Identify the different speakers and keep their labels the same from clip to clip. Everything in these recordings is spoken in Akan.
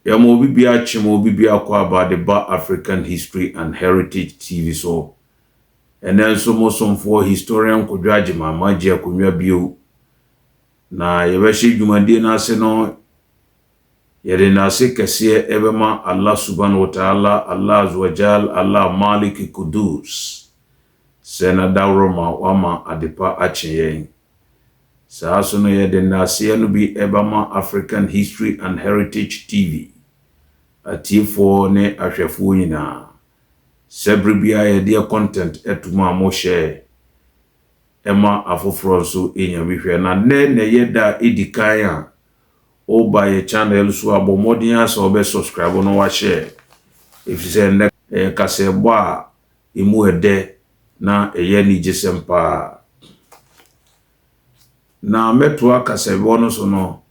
Speaker 1: ya mo bibia chimo bibia kwa about the Ba African History and Heritage TV so and then so mo for historian Kodwaji Mamaji akonwa bio na yebeshi dwumade na ase no yede na ase kese ebema Allah subhanahu wa ta'ala, Allah azwajal, Allah Malik Kudus sena dawroma wama adepa achiyen saa so no yede na ase no bi ebema African History and Heritage TV atifo ne ahwefo nyina sebribia yede content etuma mo share ema afoforo so enyamihwe na ne yeda edikaya oba ye channel so abomodin asa obe subscribe no wa share if you say ne kasebo a imu ede na eye ni jisempa na meto akasebo no so no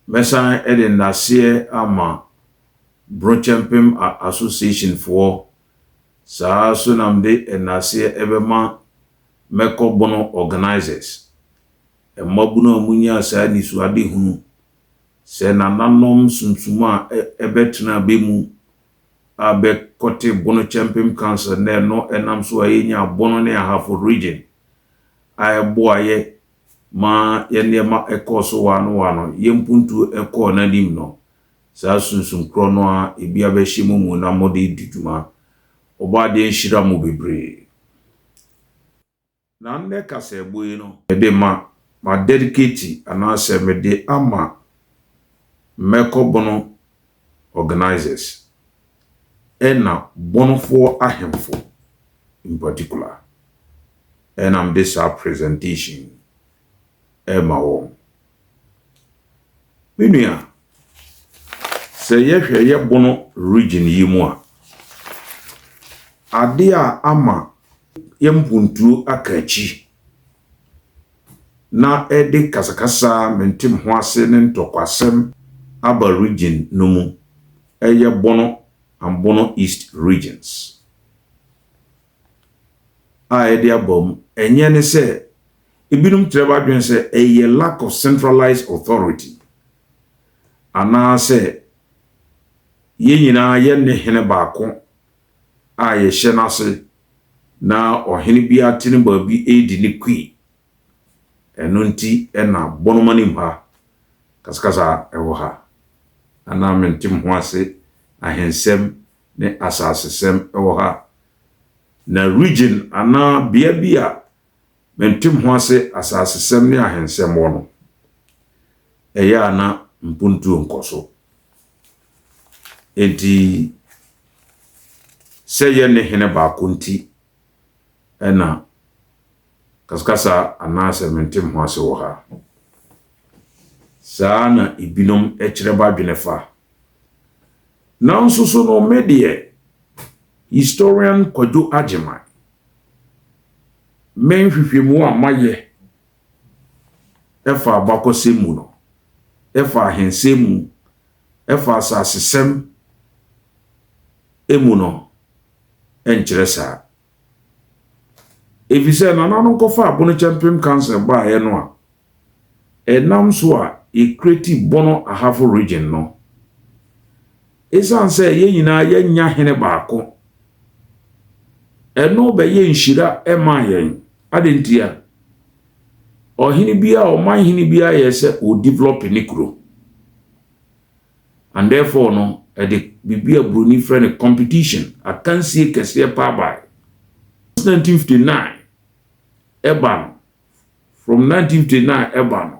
Speaker 1: mesa ede nase ama Brochampim Association for saa so namde enase ebema meko bono organizers emabuno munya saa ni so ade hunu se na nanom sunsuma ebetna bemu abe kote bono champion council ne no enam so ayenya bono ne ahafo region ayeboaye ma yenema ekoso wano yempuntu eko na nim no saa sunsum krono a ebia be hyimu mu na mode diduma obade nhira mu bebre na nne kasebo yi no de ma dedicate anase me de ama meko bono organizers ena bono for ahemfo in particular and am this our presentation ema wo minua se yehwe ye bono region yi mu a ade a ama yempuntuo akachi na ede kasakasa mentim ho ase ne ntokwasem aba region no mu eye bono and bono east regions a ede abom enye ne se ibinum treba dwen se eye lack of centralized authority ana se yenyina ye ne hene baako a ye hye nase na ohene bia tene baabi edi ne kwi eno nti ena bonomanim ha kaskasa ewo ha ana mentim ho ase ahensem ne asasesem ewo ha na region ana bia mentim ho ase asasesem ne ahensem wono eya na mpuntu nkoso enti seye ne hene baako nti ena kaskasa anase mentim ho ase wo ha sana ibinom echireba dwenefa na nsusu no medie historian Kwadwo Agyeman menhwehwemu amaye efa abakosemu no efa ahensemu efa asasesem emu no enchiresa efise na nanu kofa abono champion council ba ye no a enam so a creative bono ahafo region no esanse ye nyina ye nya hene baako eno be ye nhira ema yen adentia ohini bia o man hini bia ye se o develop ni kuro and therefore no ede bibia broni friend competition akansie kese pa by 1959 eban from 1959 eban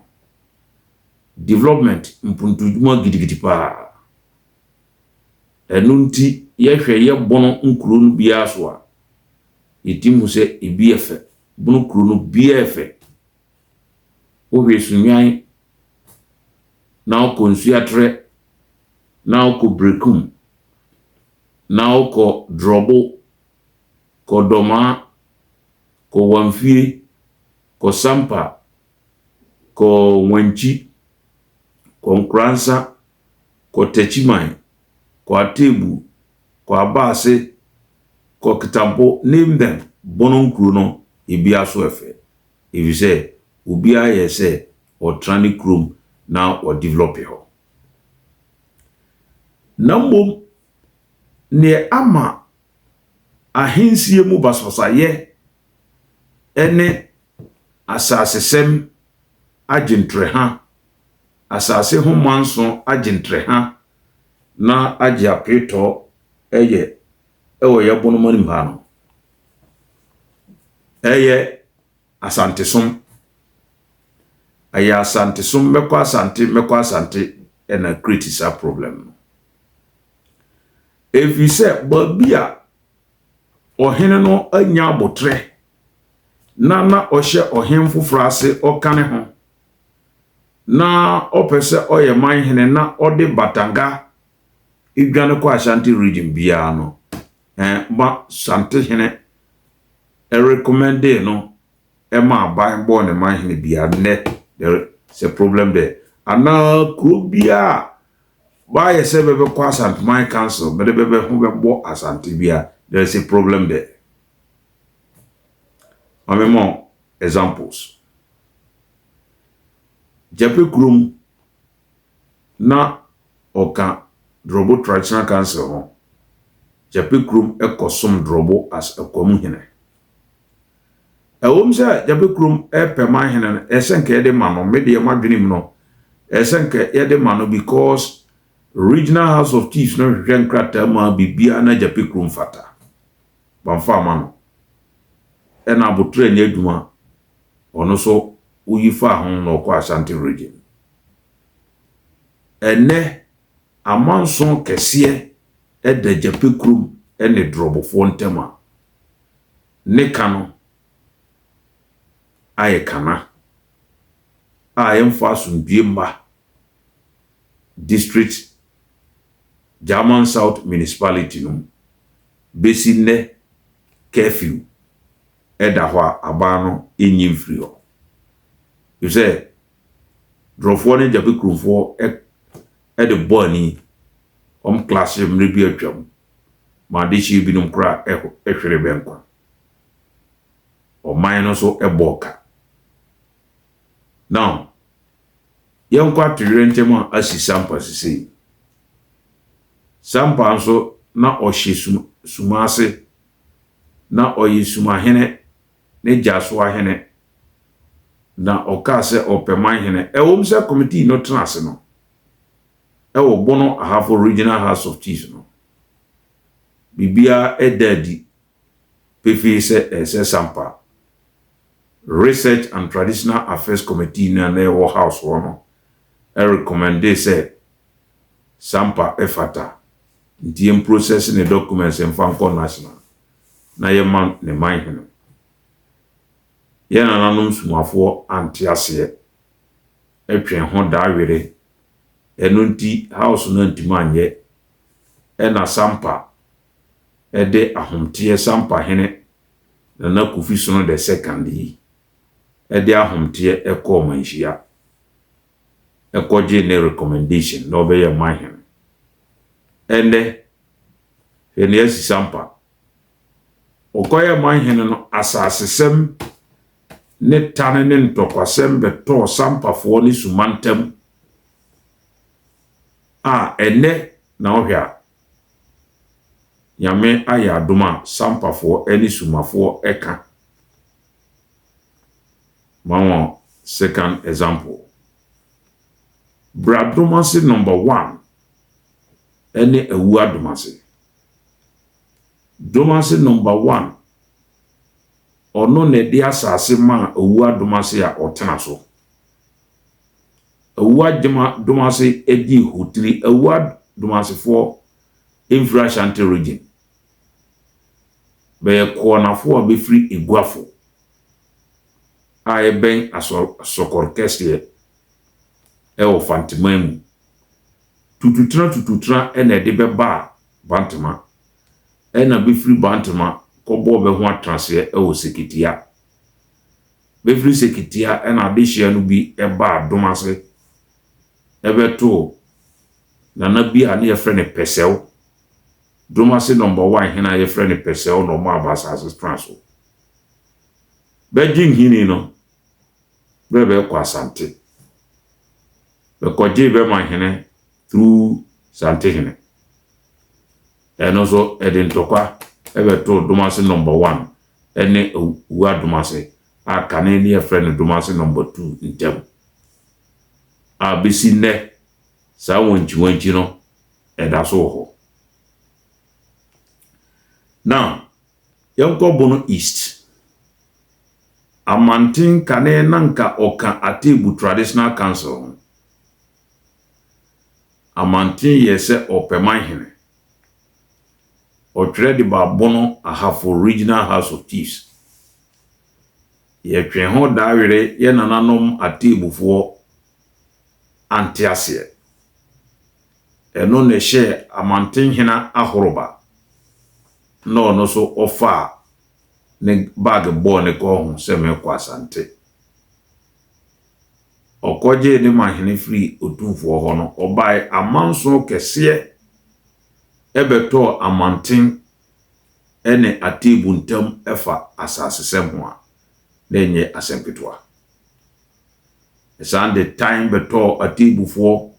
Speaker 1: development mpuntujuma gidigidi pa enunti yehwe ye bono nkuro no bia so a yetimu se ebiefe bono kuro no biefe o hwesunyan na okonsuatre na okobrekum na oko drobo ko doma ko wamfie ko sampa ko wanchi ko nkransa ko techiman ko atebu ko abase ko kitampo name them bonon kruno ibia so efe if you say ubia yese or trani krum now or develop ho na mmom ne ama ahensie mu basosaye ene asasesem agentreha asase ho manso agentreha na agya peto eye ewo ye bono mpa no eye asantesom aya asantesom mekọ asante ena critical problem if you say babia ohene no anya abotre na ohye ohen fofrase okane ho na opese oye manhene na ode batanga idwane ko Ashanti region bia no ba sante hene recommended no ema ban bo ne manhene bia ne there is a problem there ana krobia ba ye se bebe ko Asante Man Council bebe ho bebo Asante bia there is a problem there. More examples. Jape Krum na oka drobo traditional council ho. Jape Krum ekosom drobo as a komuhene. Ewom se Jape Krum pema hene esenke yede mano media madwenim no esenke yede mano because regional house of chiefs no hwehwe nkrata ma bibia na Jape Krum fata. Bamfa mano. Ena abotre ne adwuma ono so uyifa ho no kwa Ashanti region ene amanson kese eda Jape Krum ene drobofo ntema ne kano ayekana ayemfa sundwemba district German South municipality no besine curfew eda hwa abano enyimfrio you say drofo ne Jape Krumfo de boni class mrebi atwam ma de chi binum kra ehwere benkwa o man so eboka now yenkwa twirentema asi sampa sisi sampa so na ohye sumase na oyisuma hene ne jaso ahene na okase opeman hene ewom se committee no trance no ewo bono ahafo regional house of chiefs no bibia edadi pefi se sampa research and traditional affairs committee na ewo house no recommend say sampa efata ndiem process ne documents en fanko national na yeman ne man hene yana nanum sumafo antiase etwen ho daawere enunti house no ntimanye ena sampa ede ahomtie sampa hene na Kofi Sono the second yi ede ahomtie ekọ manhia ekoje ne recommendation no be ye man hene ende hene asi sampa okoye man hene no asasesem ne tane ne ntokwasem beto sampafo ni sumantem ene na ohia yame aya duma sampafo eni sumafo eka mawo second example Bradumasi number 1 eni ewu adumasi Dumasi number 1 ono ne di asase ma ewu adumasi a otena so ewu aduma dumasi edi hotiri ewu adumasi for Ashanti region be konafo be free iguafo a ben asokorkestie o fantimamu tututra ene de beba bantama ena be free bantama kobo be ho atrase o sekitia be free sekitia ena de hia no bi eba domase ebeto na bi ani ye frene pesew domase number 1 hina ye frene pesew no ma abasas transo be jin hini no be kwa Asante be koje be man hene through Sante hene eno so edintokwa ebeto Dumase number 1 ene uwa Dumase aka ne ne friend Dumase number 2 ntem abisi ne sa wonchi no eda so ho. Now yanko bono east amantin kane nanka oka Atebu Traditional Council amantin yese opeman otwere de ba bono ahafo Regional House of Chiefs ye twen ho daawere ye nananom Atebufo antiase eno ne hye amantin hena ahoroba no so ofa ne bag bo ne ko ho se me kwa Asante okoje ne mahene free Otumfo ho no obai amanso kese ebeto amantin ene Atebu ntam efa asase semho a nenye asempetwa esande time beto Atebufo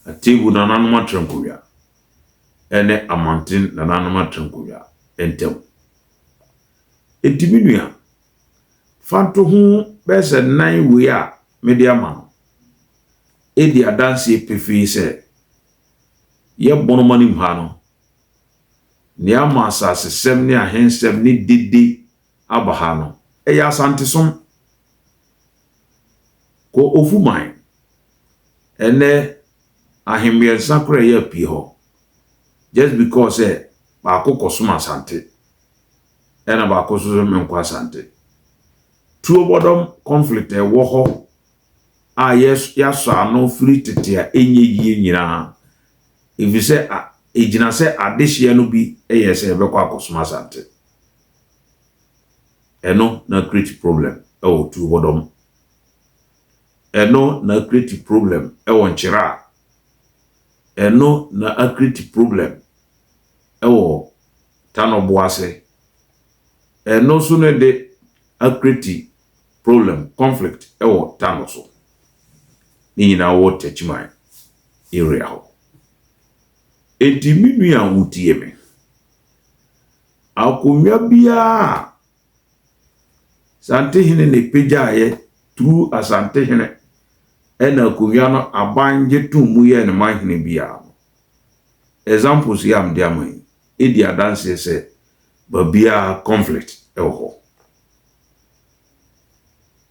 Speaker 1: Atebu nananoma trankuya ene amantin nananoma trankuya entem etiminua fanto hu bese nan we a media man edi adanse pefi se ye bonomani mha no ne ama asase sem ne ahensem ne dede abaha no eya Asante som ko ofuman ene ahemmiensa kora ye pi ho just because ba kokosom Asante ena ba kososo menkwa Asante tuo bodom conflict wo ho a yes yaso ano free tete a enye yie nyina if you say ejina say adehye no bi eyese ebekwa kosom Asante eno na create problem o tuo bodom eno na create problem nchira eno na create problem Tanoboase eno so ne de create problem conflict Tanoso ni nyina wo techman area ho enti minua wutie me akonwa bia Asante hene ne pejaye through Asante hene ena akonwa no abanje tumu ye ne mahene bia examples yam diamai edi adanse se babia conflict ho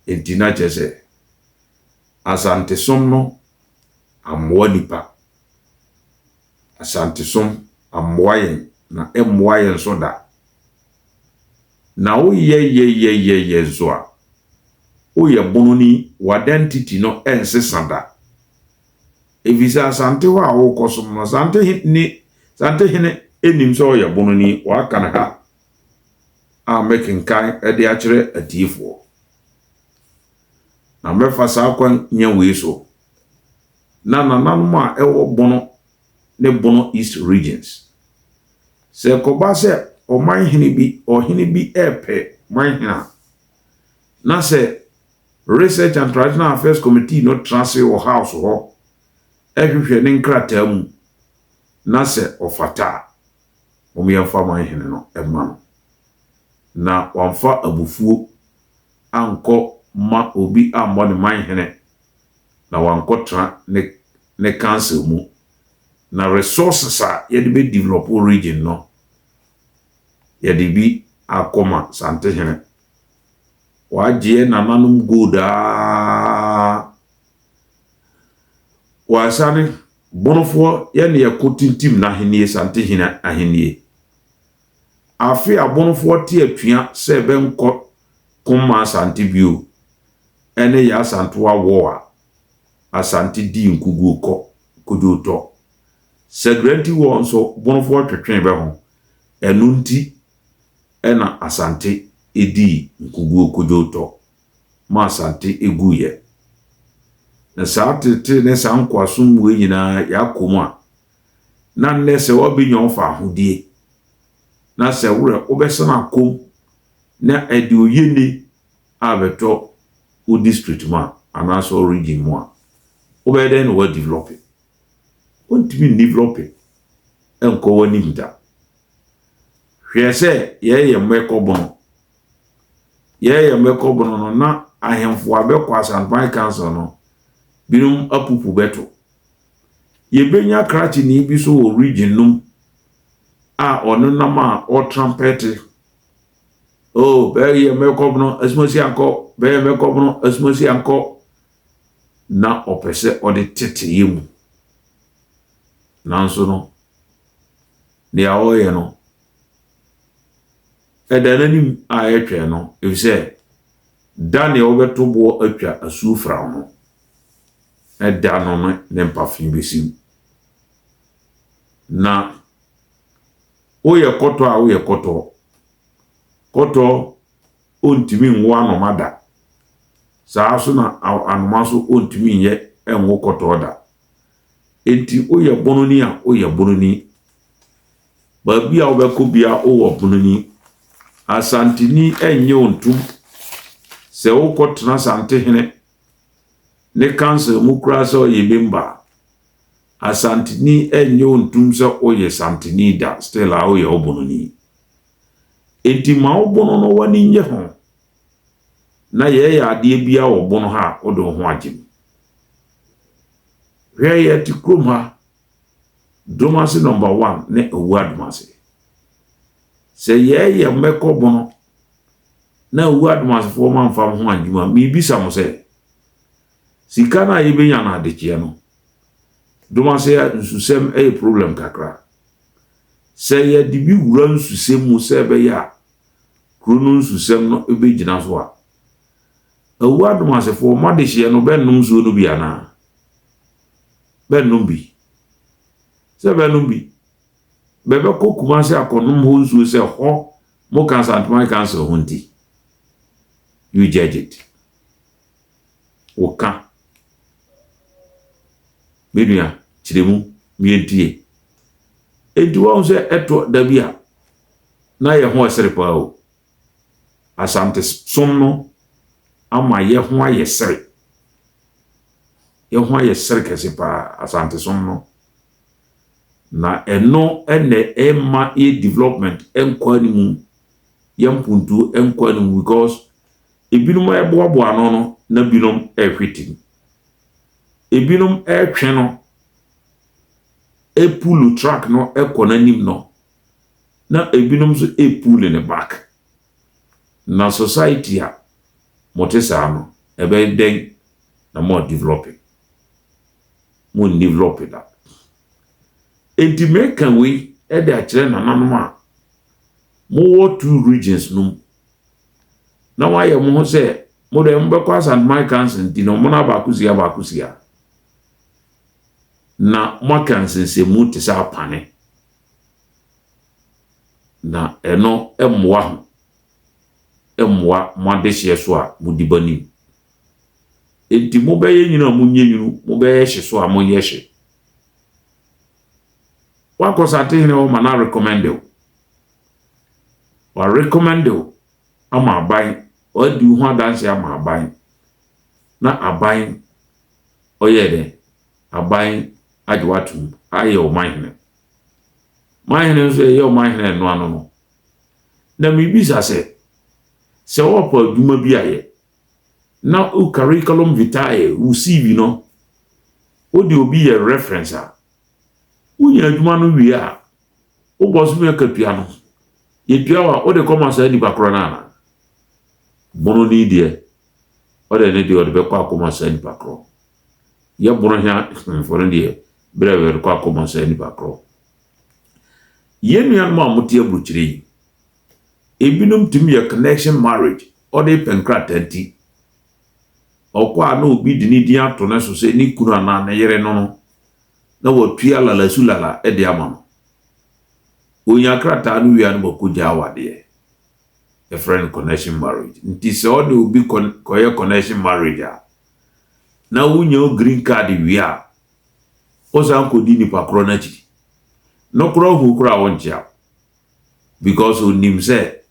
Speaker 1: enti na chese Asante som no amwa nipa Asante som amwayen na emwayen soda na o ye zoa o ye bononi identity no ensesanda evisa Asante wa wo kosom no Asante hene enim so ye bononi wa kana ha a making kan e de akire atiefo na mefa sa kwan nya we so na nananuma ewo bono ne bono East regions se koba se o manhene bi epe manhena na se Research and Traditional Affairs Committee no transfer o house ho ehwehwe ne nkrata mu na se ofata o me yamfa manhene no ema na wamfa abufuo anko ma obi ambo ne manhene na wankotra ne council mu na resources a yede be develop region no yede bi akoma Asante hene waje na manum goda wasane bonofo ye ne yakotintim na henie Asante hene ahenie afi abonofo te atua se benko kuma Asante bio ene ya Asante wa wo a Asante di nkugu kojoto segreti wo nso bonofo twetwen be ho enunti ena Asante edi nkugu kojoto ma Asante eguye na saatete ne sankwasom we nyina yakoma na nne se obenyon fa hodie na se wure obesana kom na edi oyene abeto o district ma anaso region mo obeden we develop it. Want to be developing enko wani mda hwe se ye mmekobono ye mmekobono no na ahemfo abekọ Asantman Council no binum apupu beto ye benya krachi ni bi so origin num a onu nama o trumpet oh be ye mmekobono asmosi anko be ye mmekobono asmosi anko na opese o de tete yemu nanso no ne awoye no edananim a yetwe no efise Daniel obeto bo atwa asufra no eda no ne mpafin besiu na oye koto a oye koto ontimi nwa no mada saa so na anoma so ontimi ye enwo koto da enti oye bononi a oye bononi ba bia obeko bia owo bononi asantini enye ontum se ukotena sante hene ne kanse mukura se oyebimba asantini enye ontum se oye santini da still a oye obononi enti ma obono no wani nye ho na ye ya ade bia obono ha odo ho agim hwe ye ti krom ha domasi number 1 ne owadumase se ye meko bono na owadumase fo man fam ho agima mi bisa mo se sika na ye benya na adekie no domase ya nsusem problem kakra se ye dibi wura nsusem mu se be ya krono nsusem no ebegina so a owadumase fo ma dehie no benum zo no bia na benum bi se benum bi bebe ko Kumasi akonum ho nsuo se ho mo kan Asantman Council ho nti you judge it woka media chiremu mientie eduwa se eto dabia na ye ho esrepa o asante somno ama ye ho ayesere ye ho ayesere kesepa asante somno na eno ene ema development enkwani mu yampuntu enkwani mu because ebinum eboabo ano no na binom ehwetin ebinum etwe no epulu track no ekonanim no na ebinum so epulu ne back na society a motesa no ebe den na more developing that enti meka we ede a kire na nanom a mo 2 regions num na waye mo se mo de mbekwa Asantman Council nti no mo na bakusia na mo kansen se mu te sa pane na eno emwa mo adehye so a mo dibani enti mo beye nyina mo nyenu mo beye hye so a mo yehye wako satihine o mana recommend o ama abai o di ho adanse ama abai na abai oyede abai ajwatu aye o mahine so ye o mahine no ano no na mi bisa se wo pa duma bi aye na o curriculum vitae u CV no o di obi ye reference a unya adwuma no wi a wo bosu me katua no ye tua wa o de komasa ni bakro na bono ni de o de ne de o de be kwa komasa ni bakro ye bono hia for de brewe kwa komasa ni bakro ye nua no amote abruchiri ebinum timi ye connection marriage o de penkratanti okwa na obi di ni dia to na so se ni kunu na na yere no na wotua lala sulala ede ama onya krata no wia no bokuja awade a friend connection marriage nti se o de obi koye connection marriage a na wunyo green card wia o san ko di ni pakro na chi no kro hu kra woncha because onim se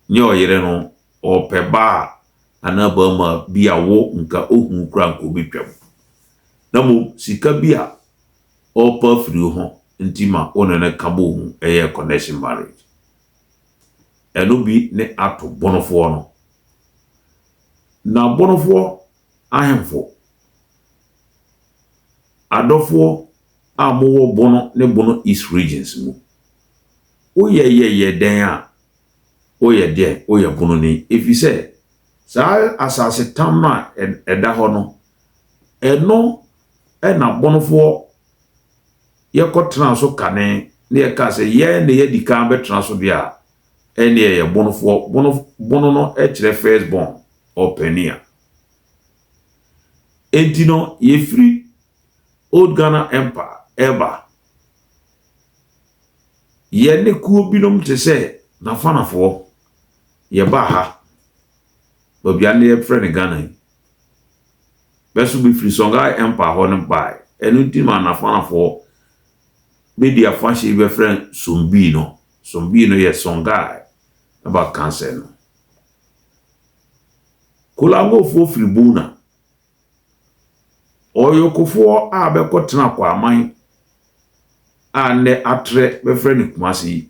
Speaker 1: nyo yere no o peba anaba ma biawo nka ohu kra nko betwam na mo sika bia opa free ho ntima one ne kabo mu eye connection marriage eno bi ne ato bonofo no na bonofo ahemfo adofo amowo bono ne bono east regions mu oye den a oye bono ni efise sa asase tamma eda ho no eno na bonofo ye ko transo kane ne ye ka se ye ne ye dika be transo bia ene ye bonofo bono no e kire first born openia entino ye free Old Ghana Empire ever ye ne kuo binom te se na fanafo ye ba ha babia ne ye friend Ghana besu bi free Songhai Empire ho ne bai enu ti ma na fanafo media fashi be friend Sombi no ye Songhai about cancer no kulango fo fribuna oyokofo a be kotena kwa aman a ne atre be friend Kumasi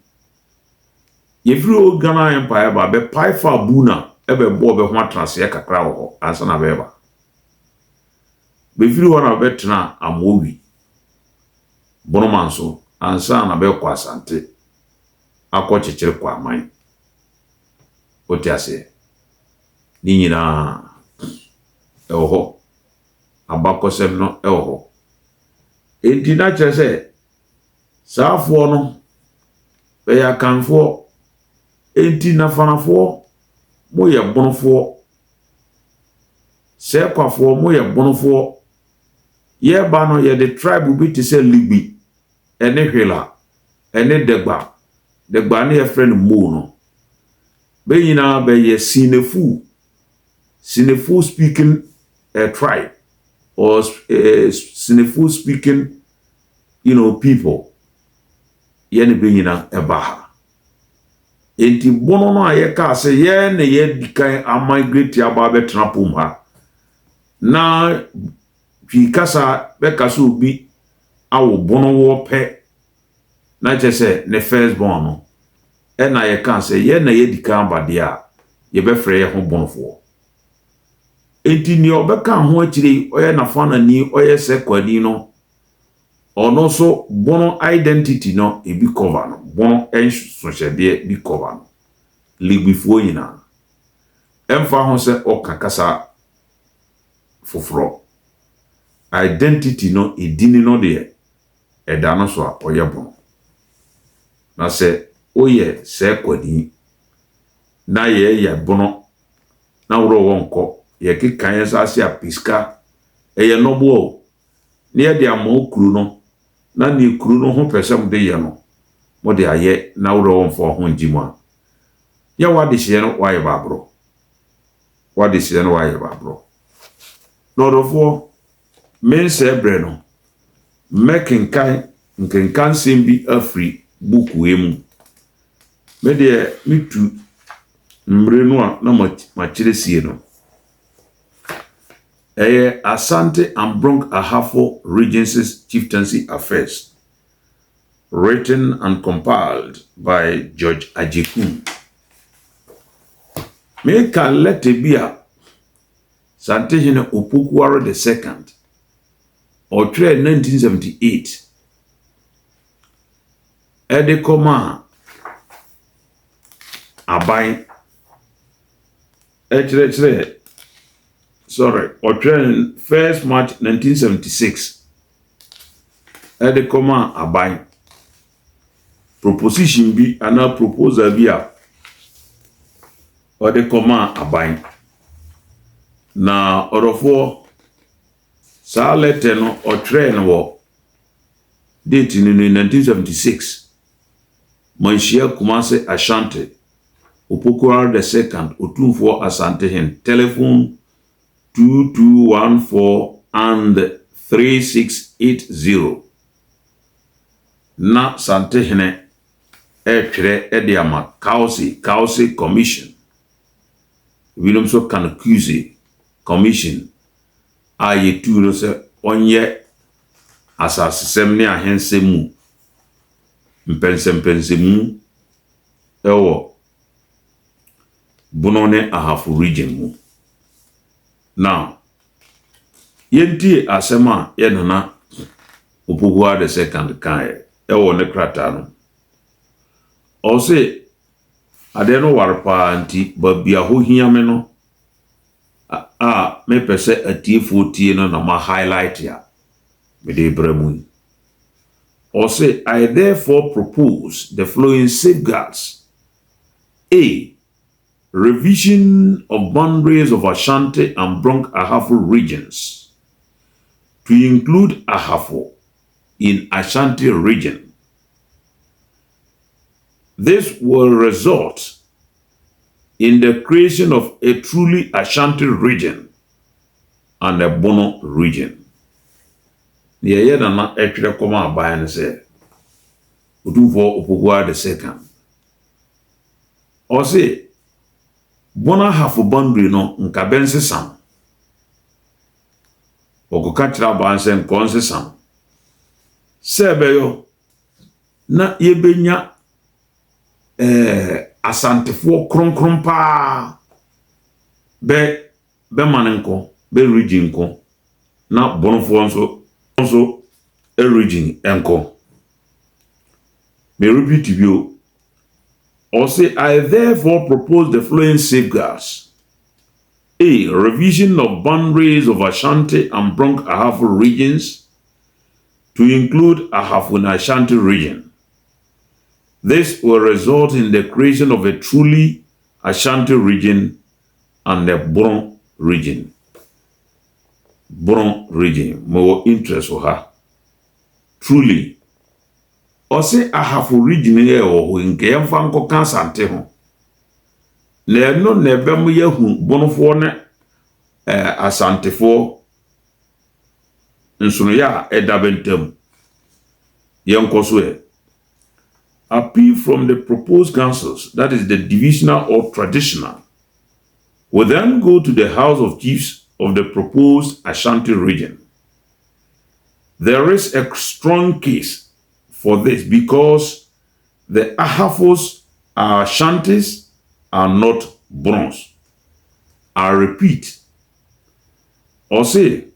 Speaker 1: ye free Old Ghana Empire ba be paifa buna e be bo be ho atrase kakra ho ansa na be ba be free one be tena amowi bonomanso ansa na be kwa asante akọ chechire kwa aman otiase ni nyina eho abakosem no eho enti na kyerese saafo no be ya kanfo enti na fanafo mo ye bonofo se kwafo mo ye bonofo ye ba no ye the tribe bi te se ligbi ene hwela ene degba ne ye friend mo no be yina be ye sinefu speaking tribe or sinefu speaking people ye ne be yina ebaha enti bono no aye ka se ye ne ye dikan a migrate aba be trapum ha na fi kasa be kasa obi awo bono wo pe na chese ne first born no e na ye kan se ye na ye dikan ba dia ye be frɛ ye ho bonofo enti ni obeka ho akire oye na fana ni oye se kwani no ono so bono identity no e bi cover no bono so hyede bi cover no ligbifuo nyina emfa ho se okakasa foforo identity no edini no de eda no so a oye bono na se oye se kwani na ye bono na woro wonko ye kikan yesase a piska eye nobo ne ye de amokuru no na ne kuru no ho pesem de ye no mo de aye na woro wonfo ho njima ya wade hye no waye babro lorofo men se bre no nkenkan sembi afri buku emu me de mitu mbre no a na ma kiresie no Asante and Bronx Ahafo Regency's Chieftaincy Affairs, written and compiled by George Ajikun. Me can let it be a Santehene Opokuwaro II, or 1978. Edekoma Abai or 1st March 1976. Edekoma Abai proposition bi ana proposal bi a Edekoma Abai na orofo sa letter no or train wo date in 1976 Manshia Kumase Ashanti Opokuwaro II Otumfuo Asantehen telephone 2214 and 3680 na Santehene etwere ediama Kausi Commission wilum so kan accuse commission aye tu no se onye asasem ne ahensemu mpensempensemu ewo Bono ne Ahafo region mu. Now, yenti asema ye nana Opokuwa the second kan ewo ne krata no. O se ade no warpa anti babia ho hia me no me pese atiefo tie no na ma highlight ya me de bramu. O say, I therefore propose the following safeguards. A. Revision of boundaries of Ashanti and Bronx Ahafo regions to include Ahafo in Ashanti region. This will result in the creation of a truly Ashanti region and a Bono region. Ye na etwere koma aban ne se Odufo Opokuwa the second. O se Bono Ahafo boundary no nka bensesam. Okoka kira aban se nkonsesam. Sebeyo na yebenya asantefo kronkron pa be manenko be region ko na bonofo nso a region enko. Me repeat you. Or say, I therefore propose the following safeguards. A. Revision of boundaries of Ashanti and Bronx Ahafo regions to include Ahafo and Ashanti region. This will result in the creation of a truly Ashanti region and a Bronx region. Bronx region, more interest for her. Truly. Or say Ahafo region here or nke yemfa nko kansante ho. Na no na bem yahu bonofo ne asantefo nsono ya edabentam. Yenkoso e. Appeal from the proposed councils, that is the divisional or traditional, will then go to the House of Chiefs of the proposed Ashanti region. There is a strong case for this because the Ahafos are Ashantis are not Bronx. I repeat, or say,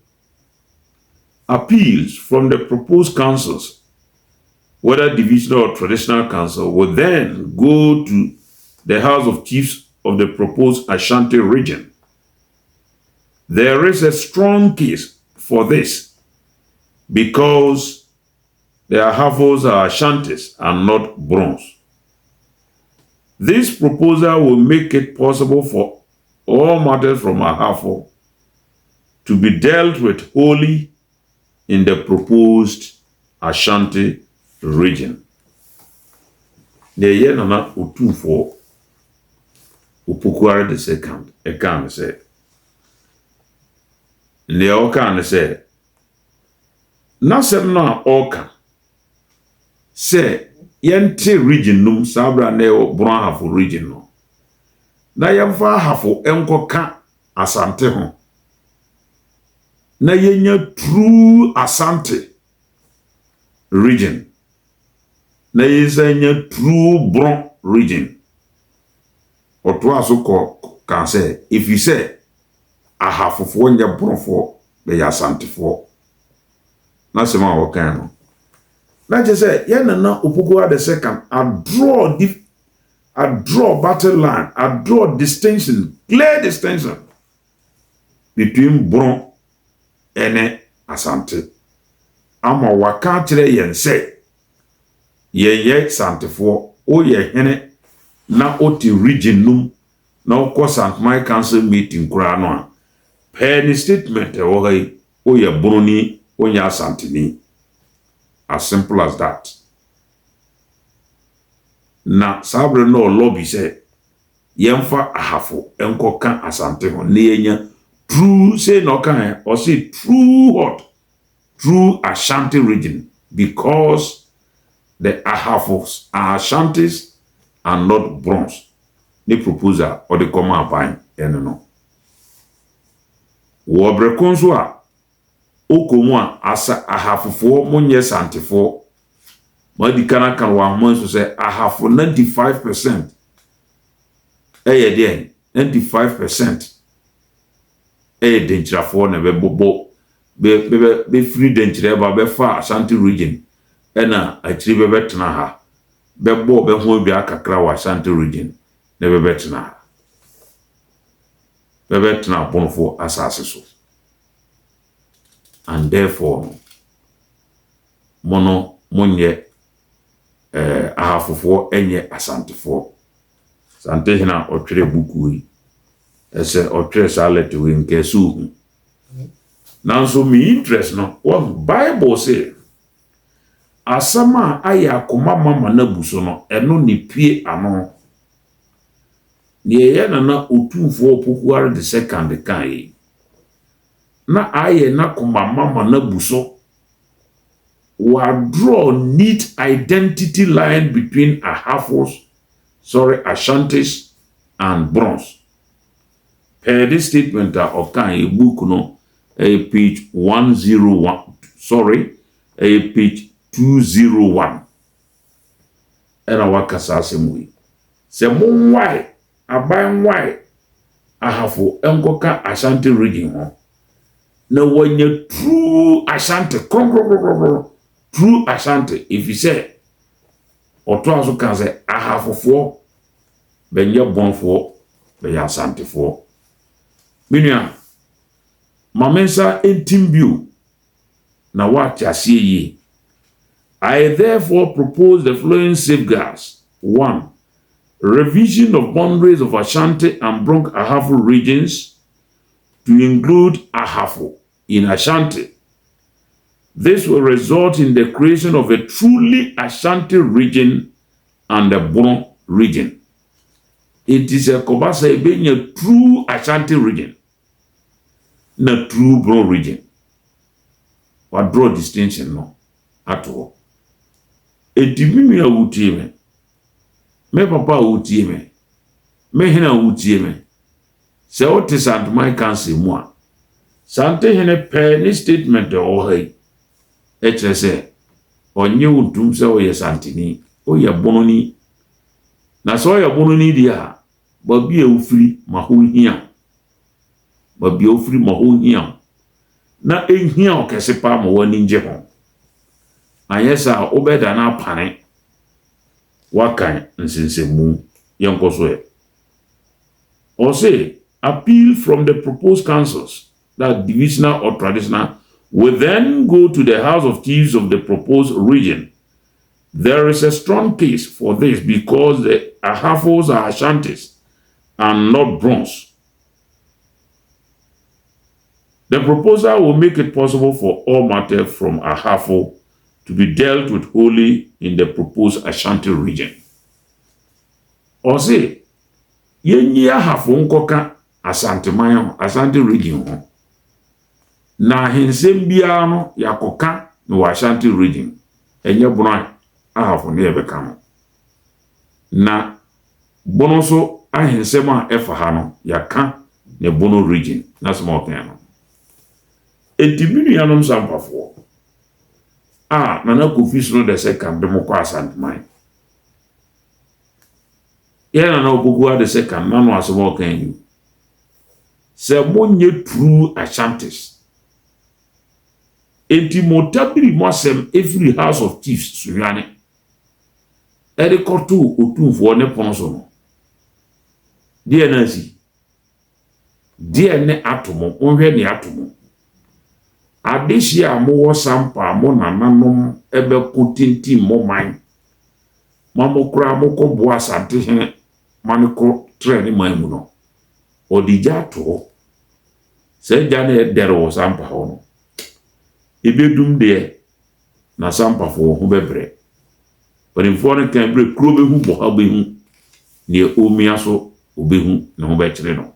Speaker 1: appeals from the proposed councils, whether divisional or traditional council, will then go to the House of Chiefs of the proposed Ashanti region. There is a strong case for this because the Ahafos are Ashantis and not Bronx. This proposal will make it possible for all matters from Ahafo to be dealt with wholly in the proposed Ashanti region. The year nana Odufo Opokuwa the second, a can say. The Okan say, Nasem na Oka say, yente region num sabra neo Ahafo region no. Na yemfa Ahafo enko ka Asante ho. Na yenya true Asante region. Na yenya true Bronx region. Oto aso can say, if you say Ahafo fo nya Bronxfo be Asante fo. Na sema Okan no. Like I say, Yenana Opokuwa the second, I draw battle line, I draw distinction, clear distinction between Bronx and Asante. Ama waka kire yen say, ye Santefo, o ye hene, na oti region num, na okwa St. Mike Council meeting kura no. Penny statement o ye Broni, o ye Asantini. As simple as that. Na sabre no lobby say yemfa Ahafo enko kan Asante ho na yenya true say no kan or say true what? True Ashanti region because the Ahafos are Ashantis and not Bronx. The proposal or the common pine no. Wo brekonso a Okomwa asa Ahafofo monye Santefo ma di kana kan wa mo so say ahafo 95% eye de 95% eye denchirafo na be bobo be free denchire ba be fa Ashanti region ena akiri be betena ha be bo be ho bi akakra wa Ashanti region na be betena ha be betena bonfo asase so. And therefore mono monye ahafofo enye asantefo sante hina otwere buku yi ese otwere salete we nke su nanso me interest no what Bible say asama aya koma mama na buso no eno ni pie ano ni ye na otumfo opokuare the second kan yi na aye na koma mama na buso wa draw neat identity line between Ashantis and Bronze. Per this statement a book no page 101 page 201 era wakasa asemui se monwai aban wai ahafo enkoka Ashanti region ho na wonye true Ashanti true Ashanti if you say oto aso kan say ahafofo benye bonfo be Ashantifo minua mamensa entimbiu na wati asiye. I therefore propose the following safeguards. 1. Revision of boundaries of Ashanti and Bronx Ahafo regions to include Ahafo in Ashanti. This will result in the creation of a truly Ashanti region and a Bronx region. It is a Kobasa being a true Ashanti region, not true Bronx region. What draw distinction no at all. Edimimi awutie me papa awutie me hena awutie me se ote sant my council mu a sante hene pe ni statement o hai etrese onye udum se o ye santini o ye bononi na so ye bononi dia ba bi ewfiri ma ho hia ba bi ewfiri ma ho hia na ehia o kese pa ma wani nje ho ayesa obeda na pane wakan nsensemu yenkoso e or say appeal from the proposed councils that divisional or traditional will then go to the House of Chiefs of the proposed region. There is a strong case for this because the Ahafos are Ashantis and not Bronze. The proposal will make it possible for all matter from Ahafo to be dealt with wholly in the proposed Ashanti region. Or say, yenye Ahafo nkoka Ashanti region na hensem bia no yakoka no Ashanti region enye bono Ahafo ne yebeka no na bono so ahensem a efa ha no yaka ne bono region na small kan no ediminu yanom sampafo Nana Kofi no the second demoko Asantman. Nana Opokuwa the second nano asomo kan you. Se monye true Ashantis. Enti motabiri mwasem every House of Chiefs sunyane. Ede kotu otumfo ne ponso no. Die nazi. Die ne atomo, onhwe ne atomo. Adeshi amowo sampa mo nananom ebe kutinti mo man mamokura moko bo asante he maniko treni man mu no odija to se jane dero sampa ho no ebedum de na sampa fo ho bebre parimfo ne kan bre kro be hu bo ha be hu ne omia so obehu ne ho be kire no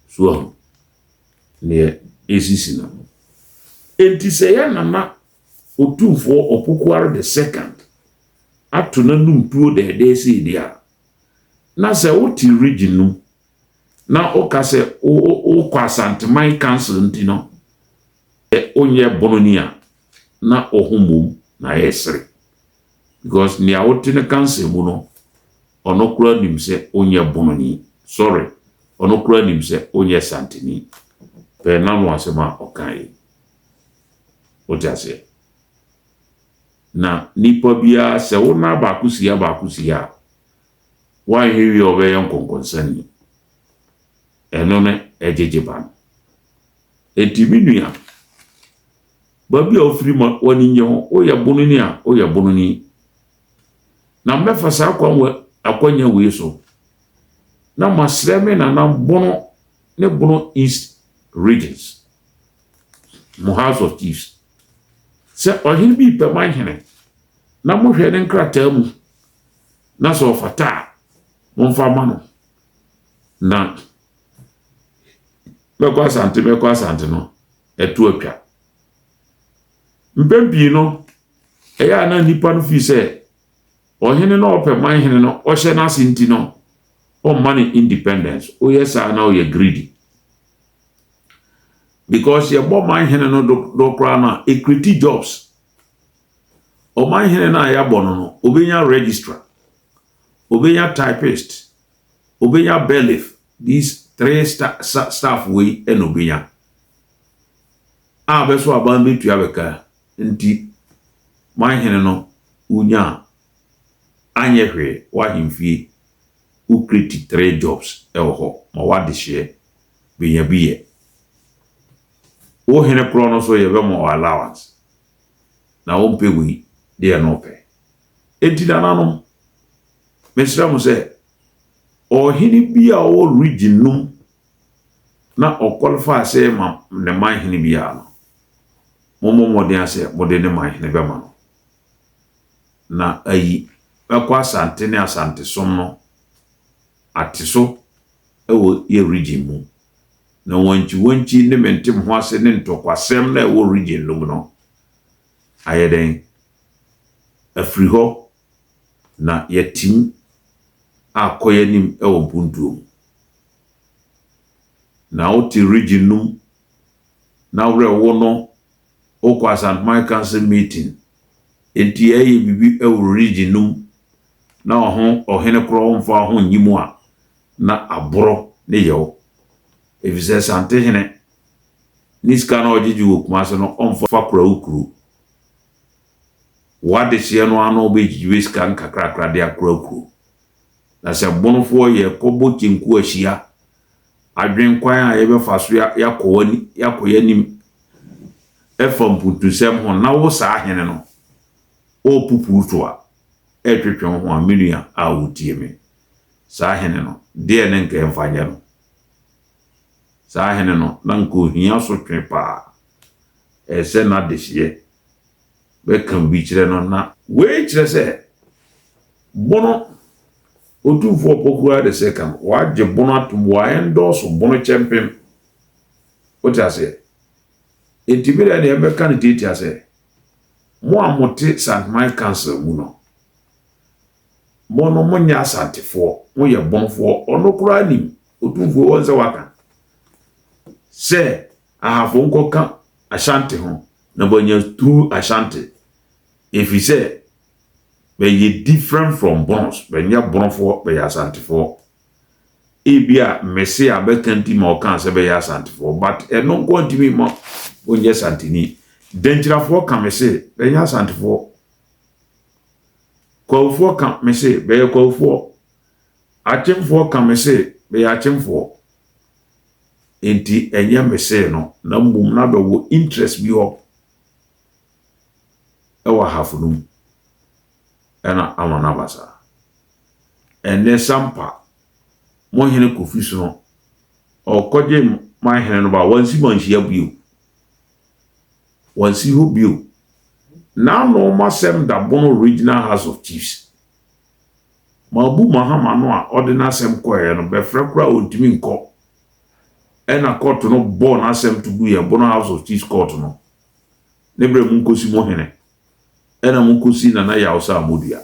Speaker 1: so ne esisi na enti se ya nana otumfo Opokuwa the second ato na numtuo de se dia na se woti region no na oka se o kwa Asantman council ntino onye bononia na ohumum na yesre because ni awotene kanse mu no ono kura nim se onye bononi sorry ono kura nim se onye santini pe na no asema okai ojase na nipa bia se wona ba kusia wa hewi obe yon konkonsani eno ne ejeje ban etibinua babi ofiri ma wani nyo o ya bononi a o ya bononi na mefa sa akwanya we so na masreme na bono ne bono east regions mo house of chiefs se ohin bi pe man hene na mo hwe ne nkrata mu na so fata mo fa mano na mekwa asante no etu atwa mbembi no eya na nipa no fi se ohene no ope man hene no ohye na asenti no o money independence o yesa na o ye greedy because ye bo man hene no do kra na equity jobs o man hene na ya bono no obenya registrar obenya typist obenya bailiff these three staff we en obenya beso abambe tu abeka nti man hene no unya anye hwe wa himfie u create 3 jobs ho ma wa de hye benya biye o hene pro no so ye be mo allowance na o mpegui de no pe enti da nanom mesra mo se o hene bia o region num na o qualify say ma ne man hene bia no momo modern ase modern man hene be ma no na ayi akwa asante ne asante som no atiso ewo ye region mu na wanchi ne mentem ho ase ne ntokwasem na ewo region no no ayeden afri ho na yetim akoyanim ewo bunduom na oti region num na wre wo no okwa St. Michael's meeting enti ayi bibi ewo region num na ohene kro mfa ho nyimu a na aboro ne yewo efise sante hene niska na ojeju okuma so no omfa kra ukuru wade sie no ano obeji weska nkakrakra de akra ukuru na se bonofo ye kobo kinku ahia adwen kwan a ye be faso yakowani yakoyanim efam putusem ho na wo sa hene no o puputo a etwetwe ho amenua a wotie me sa hene no de ne nka emfanya no sa hene no na nko hia so twe pa ese na dehye be kan bi kire no na we kire se bono otufo pokura de second waje bono atumwa endoso bono champion otase etibira de be kan titi ase mo amote St. Michael's mu no mono monya asantefo mo ye bonfo onokura nim otufo wonse waka se ahafo nkoka asante ho na bonya tu asante if he say be different from bonus benya bonfo be asantefo ebia mesi abekanti ma okan se be asantefo but eno kwantimi ma onye santini dentirafo kan mesi benya asantefo kwafo kan mesi be kwafo achemfo kan mesi be achemfo enti enye mesi no na mbum na be wo interest bi ho ewa hafunum ena amana basa ene sampa mo hene kofiso no o koje ma hene no ba wansi manchi abuo wansi ho bio na no masem da bono regional house of chiefs mabu mahama no a ordinary sem koye no be frekura ontimi nko ena court no bon asem to bu ye bono house of chiefs court no nebre mu nkosi mo hene ena mu nkosi na ya osa amodia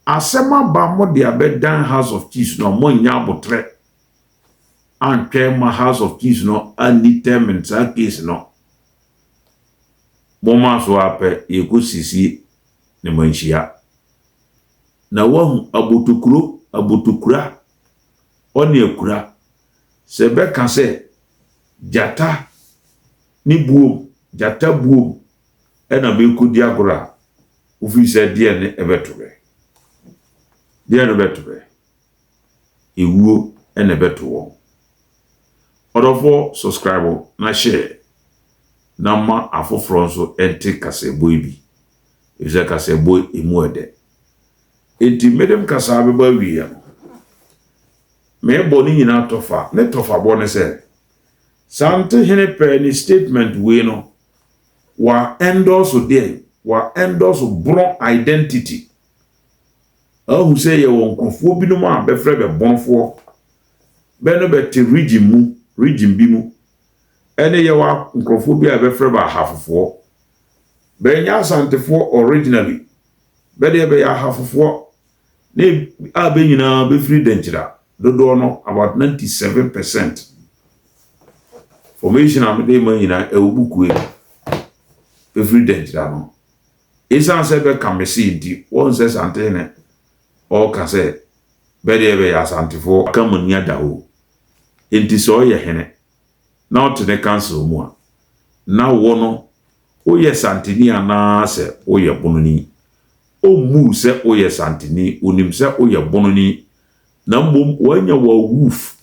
Speaker 1: asema ba mo dia be dan house of chiefs no mo nya abotre antwe ma house of chiefs no ani determine that case no moma so ape yekosisi ne manhia na wahu abotukura oni akura se beka se jata ni buom jata buom ena bekodi agora ofi se die ne ebetobe die no betobe ewuo ena ebetowo odofo subscribe na share na ma afoforo nso ente kasebo ibi ize kasebo emu ede enti medem kasa abeba wiya me boni nyina tofa ne tofa boni se sante hene pe ni statement we no wa endorse de wa endorse bron identity ahu se ye won kofo binom a befre be bonfo be no be te region bi mu ene ye wa nkrofo bi a befre ba hafofo be nya asantefo originally be de be ya hafofo ne a be nyina be free denchira dodo no about 97%. Formation am de man nyina e obuku be free denchira no isan se be kamesi di won se sante ne o ka se be de be ya asantefo kamunya dawo enti so ye hene na o tene cancel mu a na wo no o ye santini ana se o ye bononi o mu se o ye santini onim se o ye bononi na mbom wanya wa woof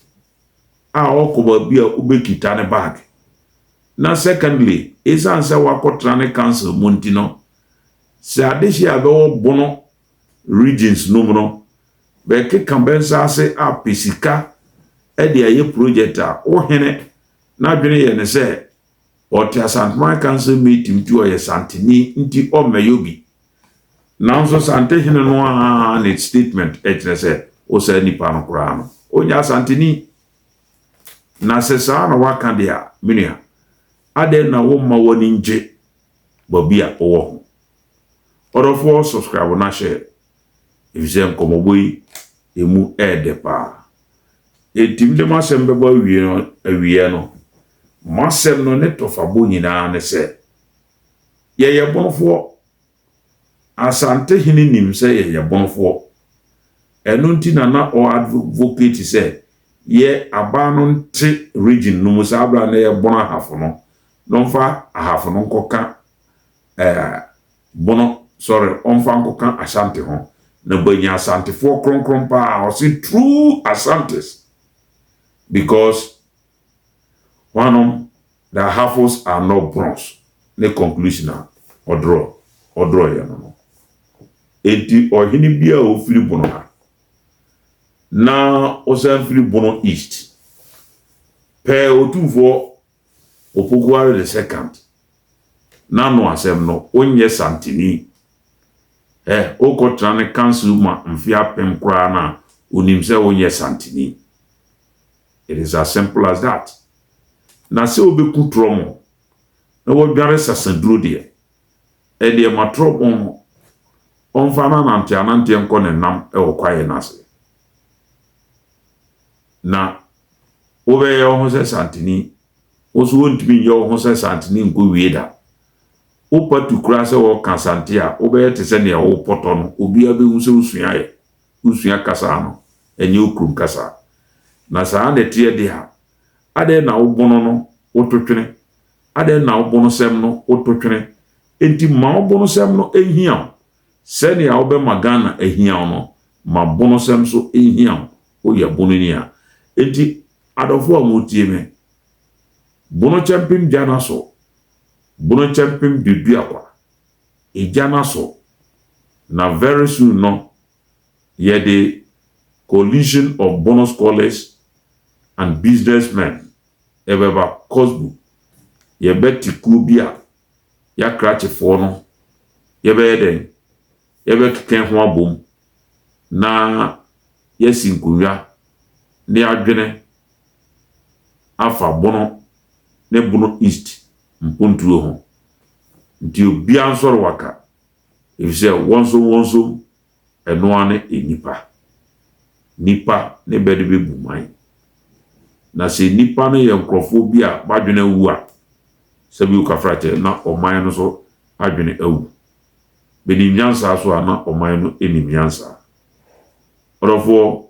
Speaker 1: a okoba bia obekita ne bag na secondly isan se wakotra ne cancel mu ntino se adeshi abewo bono regions no no be ke kambensa se a pesika e de aye project a o hene na dwene ye ne se o ti asantman council meeting ti o ye santini nti o meyobi na nso sante hene no a ne statement e tre se o se nipa no kura no o nya santini na se sa na waka dia minia ade na wo ma woni nje babia o wo odofo subscribe na share ifisem komoboyi emu edepa etimde masem beba awie no masem no ne tofabo nyina ne se ye bonfo asante hini nim se ye bonfo enu nti na o advocate se ye abano nti region no musa abra na ye bono ahafo no nfa ahafo no nkoka bono sorry onfa nkoka asante ho na banya asante for kronkron pa o see true asantes because one of the halfos are not bronze the conclusion or draw ya no enti o hini bia o fili bono ha na o se fili bono east pe o tufo opogware the second na no asem no onye santini o ko trane council ma mfia pem kra na onim se onye santini. It is as simple as that. Na se obeku tromo na wo dware sasanduro de e de matromo onfa na nanti enko ne nam e wo kwaye nase na obe ye ho se santini oso wontimi ye ho se santini nko wieda o patu kura se wo kansantia obe te se ne wo poto no obi abe hu se usua kasa no enye okrum kasa na sa de tie de ha ade na wo bono no wototwene ade na wo bono sem no wototwene enti ma wo bono sem no ehia se ne ya obe magana ehia no ma bono sem so ehia o ya bono ni a enti adofo amotie me bono champion jana so bono champion de akwa ejana so na very soon no ye the coalition of bonus scholars and businessmen ebeba cosbu ye beti kubia ya krache fo no ye be den ye be keken ho abom na ye sinkuya ne adwene afa bono ne bono east mponturo ho nti obi ansoro waka ifise wonso eno ane nipa ne bede be bumai na se nipa ne ye nkrofo bi a badwene wu a sabi ukafrate na oman no so adwene awu benim nyansa so ana oman no enim nyansa orofo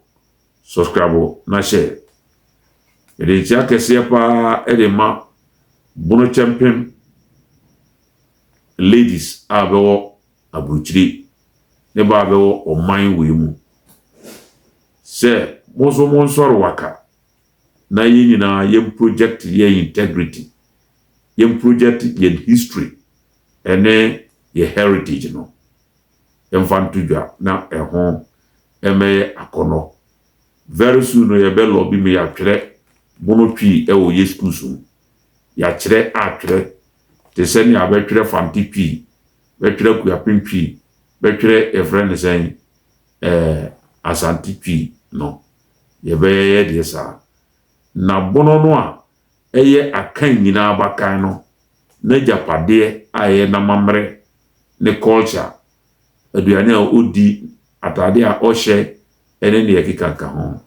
Speaker 1: subscribe na share ede tia kese pa ede ma bono champion ladies abewo abuchiri ne ba abewo oman we mu se mozo monsoro waka na yina yem project ye integrity yem project ye history ene ye heritage no emfantudwa na ehon eme akono very soon no ye be lobby me ya twere bono twi e wo ye school so ya kyere atwere te se ni abetwere fanti twi betwere kuapin twi betwere e friend sen asanti twi no ye be ye de sa na bono no a eye akan nyina abakan no na japade aye na mamre ne culture aduane a odi atade a ohye ene ne yakika ho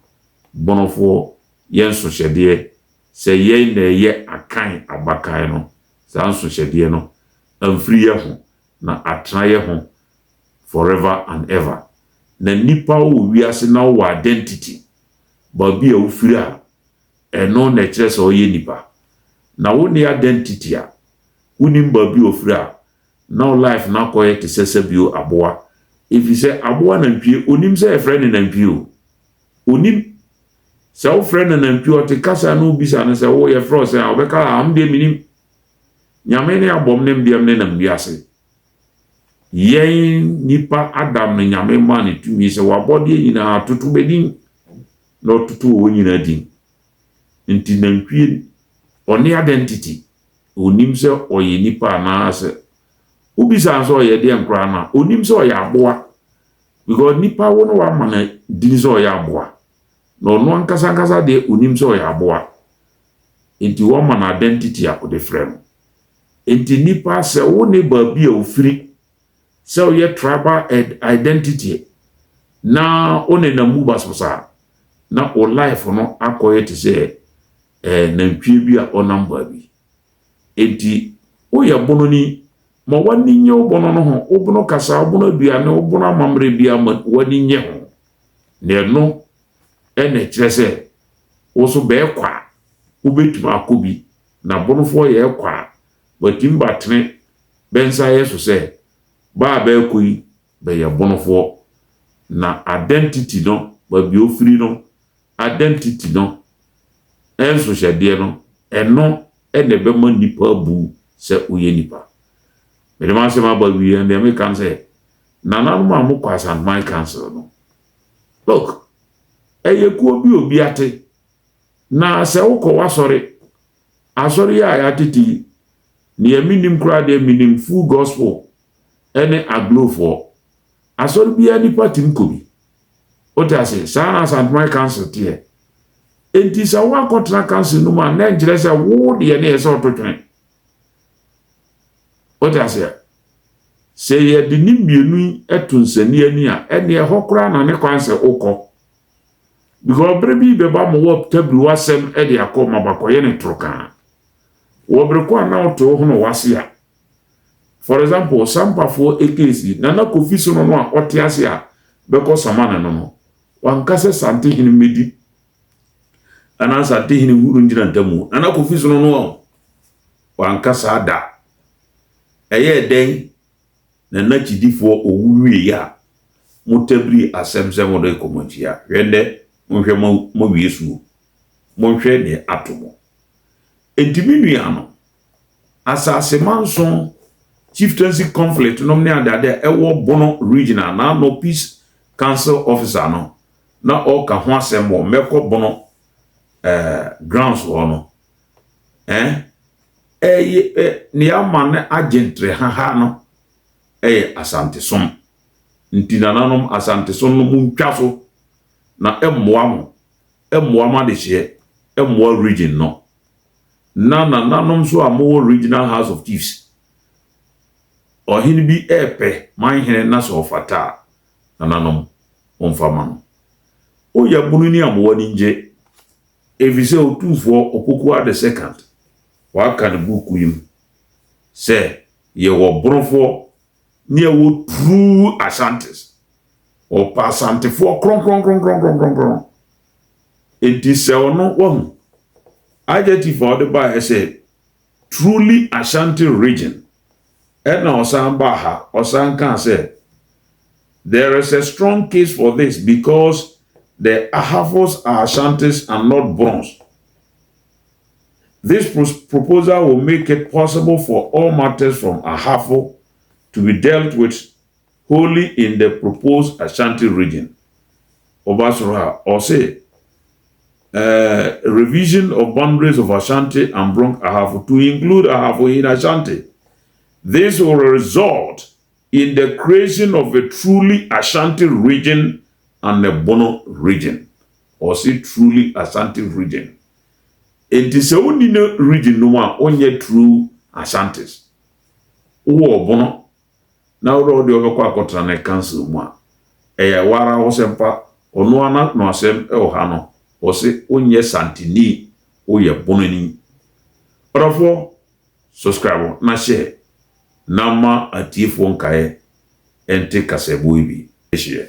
Speaker 1: bonofo yenso hyede se yen na ye akan abakan no sanso hyede no amfiri ye ho na atra ye ho forever and ever na nipa wo wiase na wo identity ba bi a ufiri a eno na kire so ye nipa na wo ne identity a unim ba bi ofiri a now life na koye te sese bio aboa if you say aboa na mpie onim say friend na mpie onim say o friend na mpie o te kasa no bisa na say wo ye fro say obeka am de minim nyame ne abom ne mbiem ne na mbiase yen nipa adam na nyame ma ne tumi say wabode nyina atoto bedin no tutu wo nyina din nti na mpie oni identity onim say oye nipa na ase ubisa so ye de nkra na onim say oye aboa because nipa wo no wa mana din say oye aboa no no ankasa de onim say oye aboa nti wo mana identity a de frem nti nipa se wo ne ba bi a ofiri say oye tribal identity na one na mu basosa na o life no akoye te say na ntwie bi a onam ba bi enti o ya bono ni ma wani nye obono no ho obono kasa obono duane obono amamre bia ma wani nye ho ne no ene kyerese wo so be kwa ubetuma akobi na bonofo ye kwa batimba tene bensa yeso se ba be koyi be ye bonofo na identity no ba bi ofiri no identity no enso hyede no eno ene be ma nipa bu se oye nipa me dem ase ma ba wi and me kan say nana no ma mo kwasa and my council no look eye ku obi ate na se wo ko wasori asori ya atiti ni eminim kra de minim full gospel ene aglofo asori bia nipa timkobi o ta say sana and my council tie enti sa wa kotra council no ma na njire se wo de ne se ototwen o ta say ye de nimbienu etunsani ani a ene hokra na ne kwanse ukọ because brebi be ba mo wop table wasem e de akoma bakoye ne troka wo breko na oto ho no wase a for example sampafo ekesi na kofi so no a ote ase a beko samana no wankase sante hini medi ana sante hini huru njira ntamu na kofi so no wankasa ada eye den na chidifo owuwe ya mutabri asemse mo de komotia wende monhwe mo wiesu monhwe ne atomo entiminu ano asase manson chieftaincy conflict no ne adade ewo bono regional na no peace council officer no na o ka ho asemo meko bono grounds wono ni amane agentre ha no asante som nti nananom asante som no muntwaso na emmoa ma de hye emmoa region no na nananom so amo regional house of chiefs ohini bi epe man hene na so fata nananom onfama no o ya bunu ni amo ni nje evise otufo opoku the second wa kan buku yim se ye wo bronfo ne wo true Ashantis o pa Ashantifo kron enti se ono wo adjective for the by say truly Ashanti region and osan baha osan can say there is a strong case for this because the Ahafos are Ashantis and not Bronze. This proposal will make it possible for all matters from Ahafo to be dealt with wholly in the proposed Ashanti region. Obasura or say revision of boundaries of Ashanti and Bronx Ahafo to include Ahafo in Ashanti. This will result in the creation of a truly Ashanti region and a Bono region. Or say truly Ashanti region. It is a only region no one only true Ashantis. Uwo Bono. Now the overqua Kotrane Council moi. Eya wara osempa ono ana no asem e ohano. O say onye Santini oye Bononi. Therefore, subscribe na share. Nama atifo nkae ente kasebo ibi. Share.